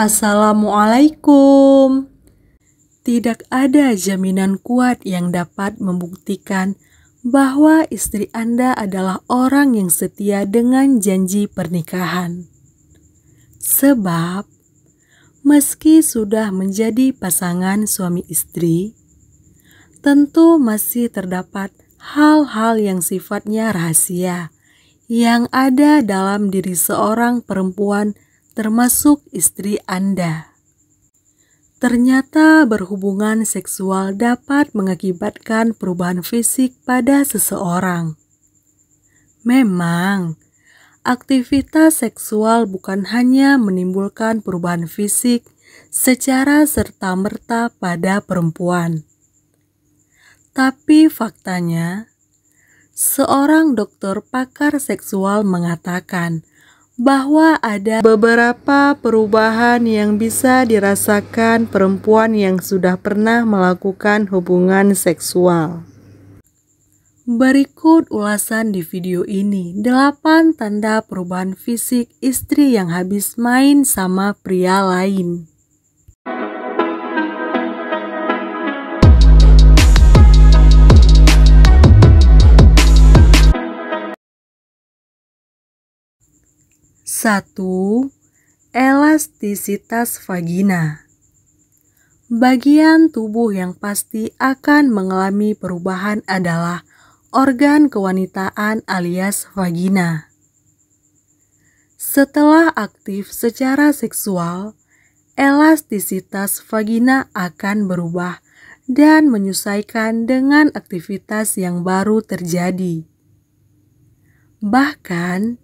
Assalamualaikum. Tidak ada jaminan kuat yang dapat membuktikan bahwa istri Anda adalah orang yang setia dengan janji pernikahan. Sebab, meski sudah menjadi pasangan suami istri, tentu masih terdapat hal-hal yang sifatnya rahasia yang ada dalam diri seorang perempuan termasuk istri Anda. Ternyata berhubungan seksual dapat mengakibatkan perubahan fisik pada seseorang. Memang, aktivitas seksual bukan hanya menimbulkan perubahan fisik secara serta-merta pada perempuan. Tapi faktanya, seorang dokter pakar seksual mengatakan bahwa ada beberapa perubahan yang bisa dirasakan perempuan yang sudah pernah melakukan hubungan seksual. Berikut ulasan di video ini, 8 tanda perubahan fisik istri yang habis main sama pria lain. Satu, elastisitas vagina. Bagian tubuh yang pasti akan mengalami perubahan adalah organ kewanitaan alias vagina. Setelah aktif secara seksual, elastisitas vagina akan berubah dan menyesuaikan dengan aktivitas yang baru terjadi. Bahkan,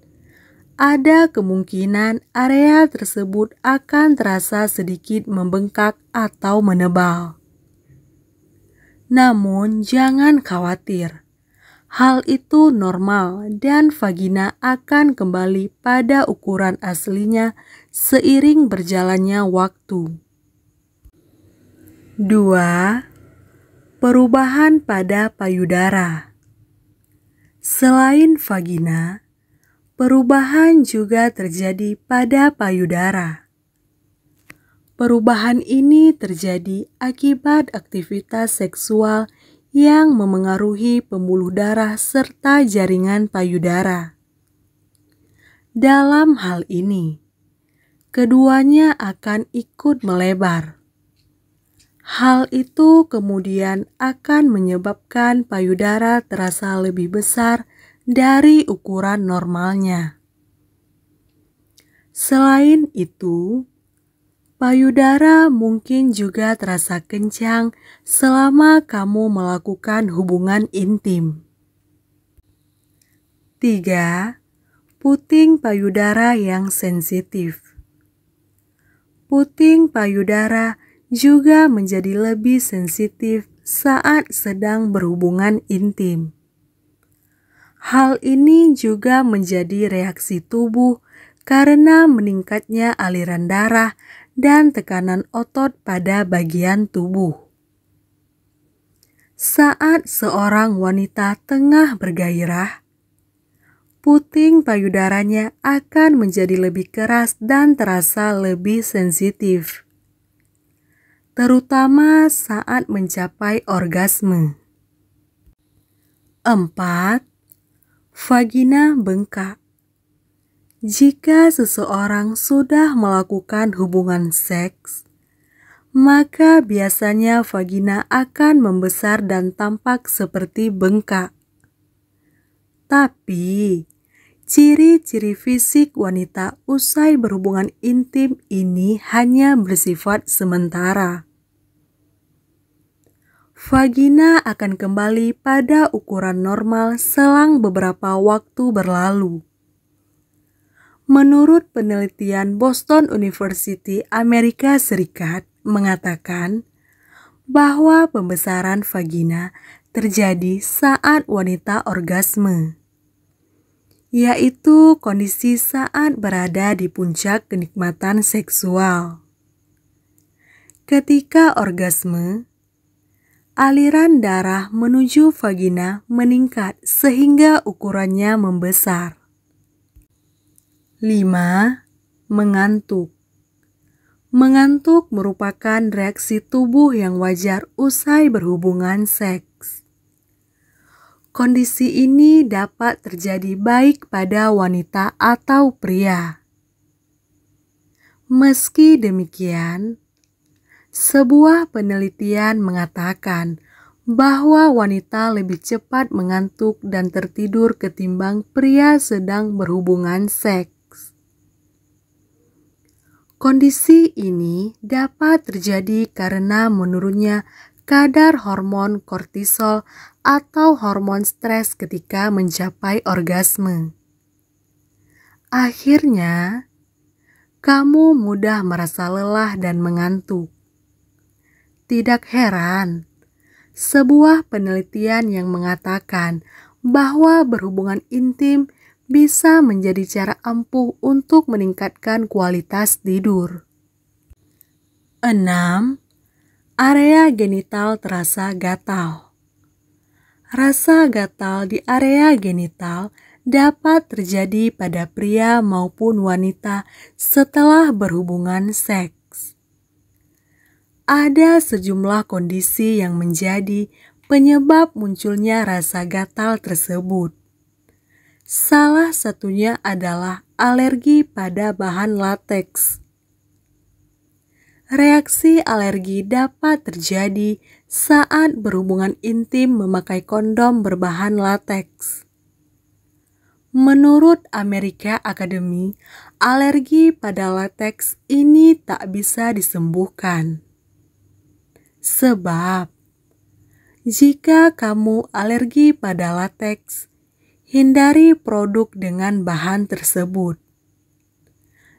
ada kemungkinan area tersebut akan terasa sedikit membengkak atau menebal. Namun jangan khawatir, hal itu normal dan vagina akan kembali pada ukuran aslinya seiring berjalannya waktu. 2. Perubahan pada payudara. Selain vagina, perubahan juga terjadi pada payudara. Perubahan ini terjadi akibat aktivitas seksual yang memengaruhi pembuluh darah serta jaringan payudara. Dalam hal ini, keduanya akan ikut melebar. Hal itu kemudian akan menyebabkan payudara terasa lebih besar dari ukuran normalnya. Selain itu, payudara mungkin juga terasa kencang selama kamu melakukan hubungan intim. 3. Puting payudara yang sensitif. Puting payudara juga menjadi lebih sensitif saat sedang berhubungan intim. Hal ini juga menjadi reaksi tubuh karena meningkatnya aliran darah dan tekanan otot pada bagian tubuh. Saat seorang wanita tengah bergairah, puting payudaranya akan menjadi lebih keras dan terasa lebih sensitif, terutama saat mencapai orgasme. 4. Vagina bengkak. Jika seseorang sudah melakukan hubungan seks, maka biasanya vagina akan membesar dan tampak seperti bengkak. Tapi, ciri-ciri fisik wanita usai berhubungan intim ini hanya bersifat sementara. Vagina akan kembali pada ukuran normal selang beberapa waktu berlalu. Menurut penelitian Boston University Amerika Serikat mengatakan bahwa pembesaran vagina terjadi saat wanita orgasme, yaitu kondisi saat berada di puncak kenikmatan seksual. Ketika orgasme, aliran darah menuju vagina meningkat sehingga ukurannya membesar. 5. Mengantuk. Mengantuk merupakan reaksi tubuh yang wajar usai berhubungan seks. Kondisi ini dapat terjadi baik pada wanita atau pria. Meski demikian, sebuah penelitian mengatakan bahwa wanita lebih cepat mengantuk dan tertidur ketimbang pria sedang berhubungan seks. Kondisi ini dapat terjadi karena menurunnya kadar hormon kortisol atau hormon stres ketika mencapai orgasme. Akhirnya, kamu mudah merasa lelah dan mengantuk. Tidak heran, sebuah penelitian yang mengatakan bahwa berhubungan intim bisa menjadi cara ampuh untuk meningkatkan kualitas tidur. 6. Area genital terasa gatal. Rasa gatal di area genital dapat terjadi pada pria maupun wanita setelah berhubungan seks. Ada sejumlah kondisi yang menjadi penyebab munculnya rasa gatal tersebut. Salah satunya adalah alergi pada bahan lateks. Reaksi alergi dapat terjadi saat berhubungan intim memakai kondom berbahan lateks. Menurut American Academy, alergi pada lateks ini tak bisa disembuhkan. Sebab, jika kamu alergi pada lateks, hindari produk dengan bahan tersebut.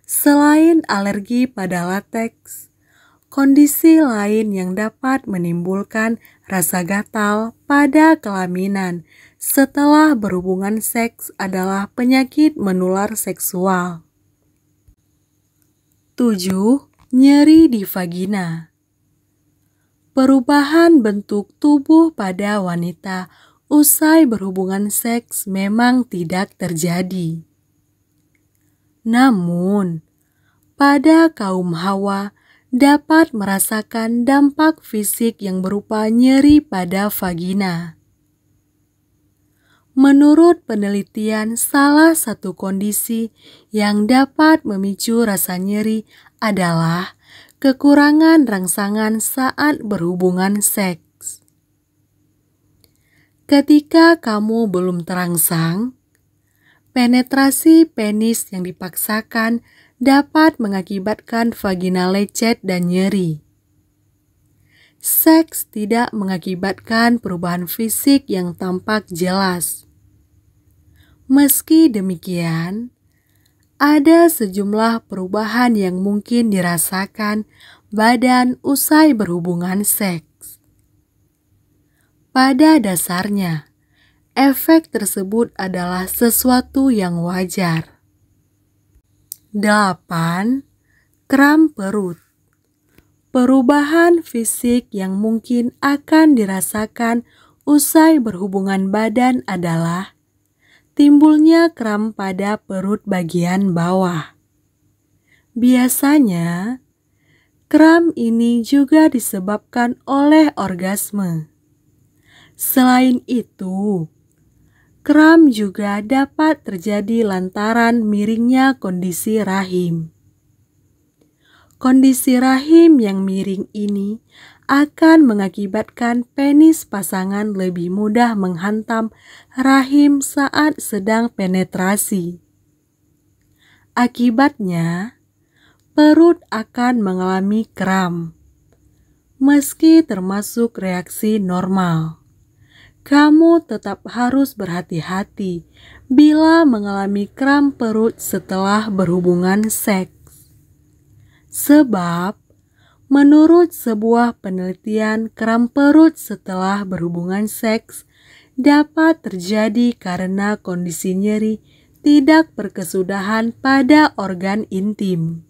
Selain alergi pada lateks, kondisi lain yang dapat menimbulkan rasa gatal pada kelaminan setelah berhubungan seks adalah penyakit menular seksual. 7. Nyeri di vagina. Perubahan bentuk tubuh pada wanita usai berhubungan seks memang tidak terjadi. Namun, pada kaum hawa dapat merasakan dampak fisik yang berupa nyeri pada vagina. Menurut penelitian, salah satu kondisi yang dapat memicu rasa nyeri adalah kekurangan rangsangan saat berhubungan seks. Ketika kamu belum terangsang, penetrasi penis yang dipaksakan dapat mengakibatkan vagina lecet dan nyeri. Seks tidak mengakibatkan perubahan fisik yang tampak jelas. Meski demikian, ada sejumlah perubahan yang mungkin dirasakan badan usai berhubungan seks. Pada dasarnya, efek tersebut adalah sesuatu yang wajar. 8. Kram perut. Perubahan fisik yang mungkin akan dirasakan usai berhubungan badan adalah timbulnya kram pada perut bagian bawah. Biasanya, kram ini juga disebabkan oleh orgasme. Selain itu, kram juga dapat terjadi lantaran miringnya kondisi rahim. Kondisi rahim yang miring ini akan mengakibatkan penis pasangan lebih mudah menghantam rahim saat sedang penetrasi. Akibatnya, perut akan mengalami kram. Meski termasuk reaksi normal, kamu tetap harus berhati-hati bila mengalami kram perut setelah berhubungan seks. Sebab, menurut sebuah penelitian, kram perut setelah berhubungan seks dapat terjadi karena kondisi nyeri tidak berkesudahan pada organ intim.